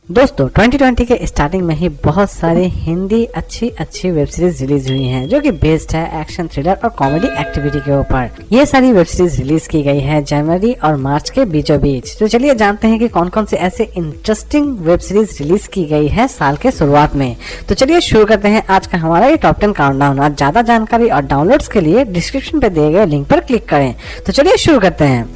दोस्तों 2020 के स्टार्टिंग में ही बहुत सारी हिंदी अच्छी वेब सीरीज रिलीज हुई हैं जो कि बेस्ड है एक्शन थ्रिलर और कॉमेडी एक्टिविटी के ऊपर। ये सारी वेब सीरीज रिलीज की गई है जनवरी और मार्च के बीचों बीच। तो चलिए जानते हैं कि कौन कौन से ऐसे इंटरेस्टिंग वेब सीरीज रिलीज की गई है साल के शुरुआत में। तो चलिए शुरू करते हैं आज का हमारा ये टॉप 10 काउंटडाउन। आज ज्यादा जानकारी और डाउनलोड्स के लिए डिस्क्रिप्शन पे दिए गए लिंक पर क्लिक करें। तो चलिए शुरू करते हैं।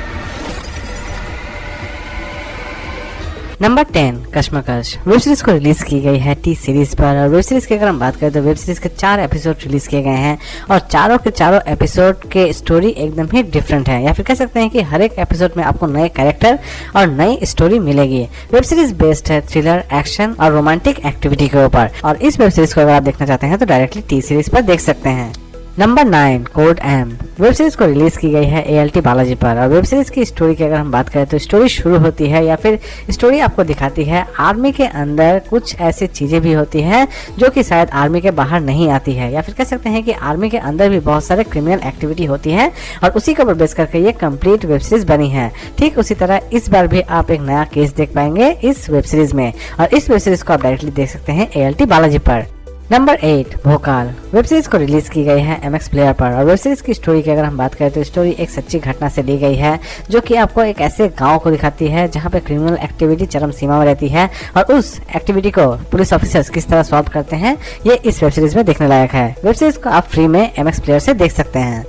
नंबर 10 कश्मकश वेब सीरीज को रिलीज की गई है टी सीरीज पर। और वेब सीरीज की अगर हम बात करें तो वेब सीरीज के 4 एपिसोड रिलीज किए गए हैं और चारों के चारों एपिसोड के स्टोरी एकदम ही डिफरेंट है, या फिर कह सकते हैं कि हर एक एपिसोड में आपको नए कैरेक्टर और नई स्टोरी मिलेगी। वेब सीरीज बेस्ड है थ्रिलर, एक्शन और रोमांटिक एक्टिविटी के ऊपर। और इस वेब सीरीज को अगर आप देखना चाहते हैं तो डायरेक्टली टी सीरीज पर देख सकते हैं। Number 9 code M web series को रिलीज की गई है ALT बालाजी पर। और वेब सीरीज की स्टोरी की अगर हम बात करें तो स्टोरी शुरू होती है या फिर स्टोरी आपको दिखाती है आर्मी के अंदर कुछ ऐसी चीजें भी होती हैं जो कि शायद आर्मी के बाहर नहीं आती है, या फिर कह सकते हैं कि आर्मी के अंदर भी बहुत सारे क्रिमिनल एक्टिविटी होती है और उसी को बेस करके ये कंप्लीट वेब सीरीज बनी है। ठीक उसी तरह इस बार भी आप एक नया केस देख पाएंगे इस वेब सीरीज में, और इस वेब सीरीज को आप डायरेक्टली देख सकते हैं ALT बालाजी पर। नंबर 8 भोकाल वेब सीरीज को रिलीज की गई है MX प्लेयर पर। और वेब सीरीज की स्टोरी की अगर हम बात करें तो स्टोरी एक सच्ची घटना से ली गई है जो कि आपको एक ऐसे गांव को दिखाती है जहां पे क्रिमिनल एक्टिविटी चरम सीमा में रहती है, और उस एक्टिविटी को पुलिस ऑफिसर्स किस तरह सॉल्व करते हैं ये इस वेब सीरीज में देखने लायक है। वेब सीरीज को आप फ्री में MX प्लेयर से देख सकते हैं।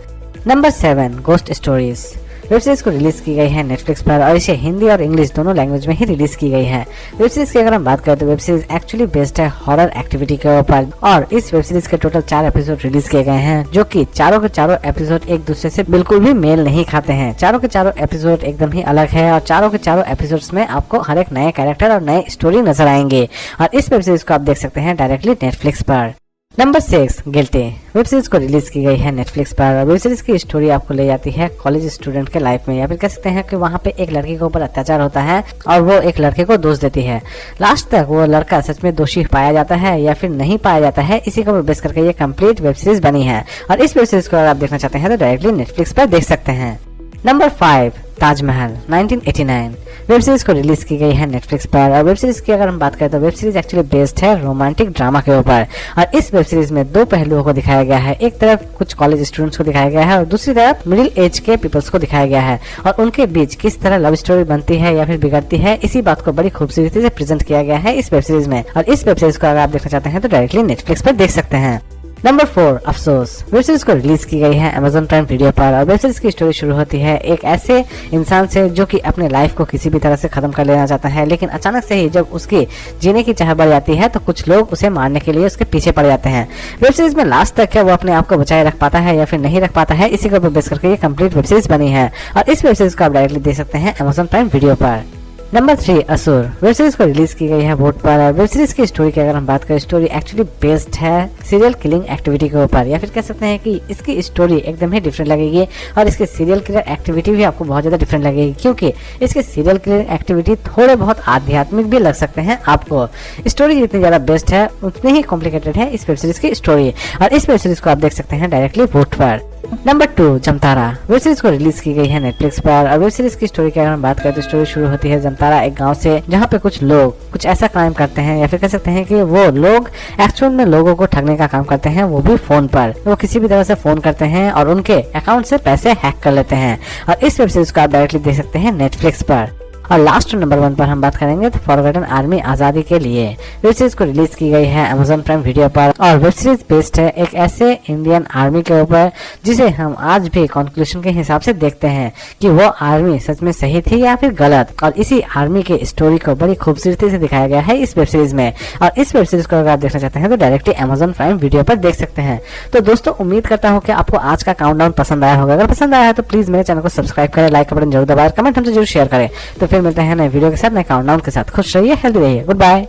Number 7 ghost stories web series को रिलीज की गई है नेटफ्लिक्स पर और इसे हिंदी और इंग्लिश दोनों लैंग्वेज में ही रिलीज की गई है। वेब सीरीज की अगर हम बात करें तो वेब सीरीज एक्चुअली बेस्ड है हॉरर एक्टिविटी के ऊपर। और इस वेब सीरीज के टोटल 4 एपिसोड रिलीज किए गए हैं जो कि चारों के चारों एपिसोड एक दूसरे से बिल्कुल भी मेल नहीं खाते हैं। चारों के चारों एपिसोड एकदम ही अलग है और चारों के चारों एपिसोड्स में आपको हर एक नए कैरेक्टर और नए स्टोरी नजर आएंगे। और इस वेब सीरीज को आप देख सकते हैं डायरेक्टली नेटफ्लिक्स पर। नंबर 6 गिल्टी वेब सीरीज को रिलीज की गई है नेटफ्लिक्स पर। और वेब सीरीज की स्टोरी आपको ले जाती है कॉलेज स्टूडेंट के लाइफ में, या फिर कह सकते हैं कि वहाँ पे एक लड़की के ऊपर अत्याचार होता है और वो एक लड़के को दोष देती है। लास्ट तक वो लड़का सच में दोषी पाया जाता है या फिर नहीं पाया जाता है, इसी को बेस करके ये कंप्लीट वेब सीरीज बनी है। और इस वेब सीरीज को अगर आप देखना चाहते हैं तो डायरेक्टली नेटफ्लिक्स पर देख सकते हैं। नंबर 5 ताजमहल 1989 वेब सीरीज को रिलीज की गई है नेटफ्लिक्स पर। और वेब सीरीज की अगर हम बात करें तो वेब सीरीज एक्चुअली बेस्ड है रोमांटिक ड्रामा के ऊपर। और इस वेब सीरीज में 2 पहलुओं को दिखाया गया है। एक तरफ कुछ कॉलेज स्टूडेंट्स को दिखाया गया है और दूसरी तरफ मिडिल एज के पीपल्स को दिखाया गया है, और उनके बीच किस तरह लव स्टोरी बनती है या फिर बिगड़ती है, इसी बात को बड़ी खूबसूरती से प्रेजेंट किया गया है इस वेब सीरीज में। और इस वेब सीरीज को अगर आप देखना चाहते हैं तो डायरेक्टली नेटफ्लिक्स पर देख सकते हैं। नंबर 4 अफसोस वेब सीरीज को रिलीज की गई है Amazon प्राइम वीडियो पर। और वेब सीरीज की स्टोरी शुरू होती है एक ऐसे इंसान से जो कि अपने लाइफ को किसी भी तरह से खत्म कर लेना चाहता है, लेकिन अचानक से ही जब उसकी जीने की चाह बढ़ जाती है तो कुछ लोग उसे मारने के लिए उसके पीछे पड़ जाते हैं। वेब सीरीज में लास्ट तक क्या वो अपने आप को बचाए रख पाता है या फिर नहीं रख पाता है, इसी को बेस करके ये कंप्लीट वेब सीरीज बनी है। और इस वेब सीरीज को आप डायरेक्टली देख सकते हैं Amazon प्राइम वीडियो पर। नंबर 3 असुर वेब सीरीज को रिलीज की गई है वोट पर। और वेब सीरीज की स्टोरी की अगर हम बात करें स्टोरी एक्चुअली बेस्ड है सीरियल किलिंग एक्टिविटी के ऊपर, या फिर कह सकते हैं कि इसकी स्टोरी एकदम ही डिफरेंट लगेगी और इसके सीरियल किलर एक्टिविटी भी आपको बहुत ज्यादा डिफरेंट लगेगी, क्योंकि इसके सीरियल किलर एक्टिविटी थोड़े बहुत आध्यात्मिक भी लग सकते हैं आपको। स्टोरी जितनी ज्यादा बेस्ट है उतनी ही कॉम्प्लिकेटेड है इस वेब सीरीज की स्टोरी, और इस वेब सीरीज को आप देख सकते हैं डायरेक्टली वोट पर। नंबर 2 जमतारा वेब सीरीज को रिलीज की गई है नेटफ्लिक्स पर। और वेब सीरीज की स्टोरी की अगर हम बात करें तो स्टोरी शुरू होती है जमतारा एक गांव से, जहां पे कुछ लोग कुछ ऐसा क्राइम करते हैं, या फिर कह सकते हैं कि वो लोग एक्चुअल में लोगों को ठगने का काम करते हैं, वो भी फोन पर। वो किसी भी तरह से फोन करते हैं और उनके अकाउंट से पैसे हैक कर लेते हैं। और इस वेब सीरीज को आप डायरेक्टली देख सकते हैं नेटफ्लिक्स पर। और लास्ट नंबर 1 पर हम बात करेंगे तो फॉरगॉटन आर्मी आजादी के लिए वेब सीरीज को रिलीज की गई है Amazon प्राइम वीडियो पर। और वेब सीरीज बेस्ड है एक ऐसे इंडियन आर्मी के ऊपर जिसे हम आज भी कंक्लूजन के हिसाब से देखते हैं कि वो आर्मी सच में सही थी या फिर गलत, और इसी आर्मी के स्टोरी को बड़ी खूबसूरती से दिखाया गया है इस वेब सीरीज में। और इस वेब सीरीज को अगर आप देखना चाहते हैं तो डायरेक्टली Amazon प्राइम वीडियो पर देख सकते हैं। तो दोस्तों उम्मीद करता हूँ कि आपको आज का काउंटडाउन पसंद आया होगा। अगर पसंद आया है तो प्लीज मेरे चैनल को सब्सक्राइब करें, लाइक का बटन जरूर दबाएं, कमेंट हमसे जरूर शेयर करें। तो फिर मिलते हैं नए वीडियो के साथ, नए काउंटडाउन के साथ। खुश रहिए, हेल्दी रहिए, गुड बाय।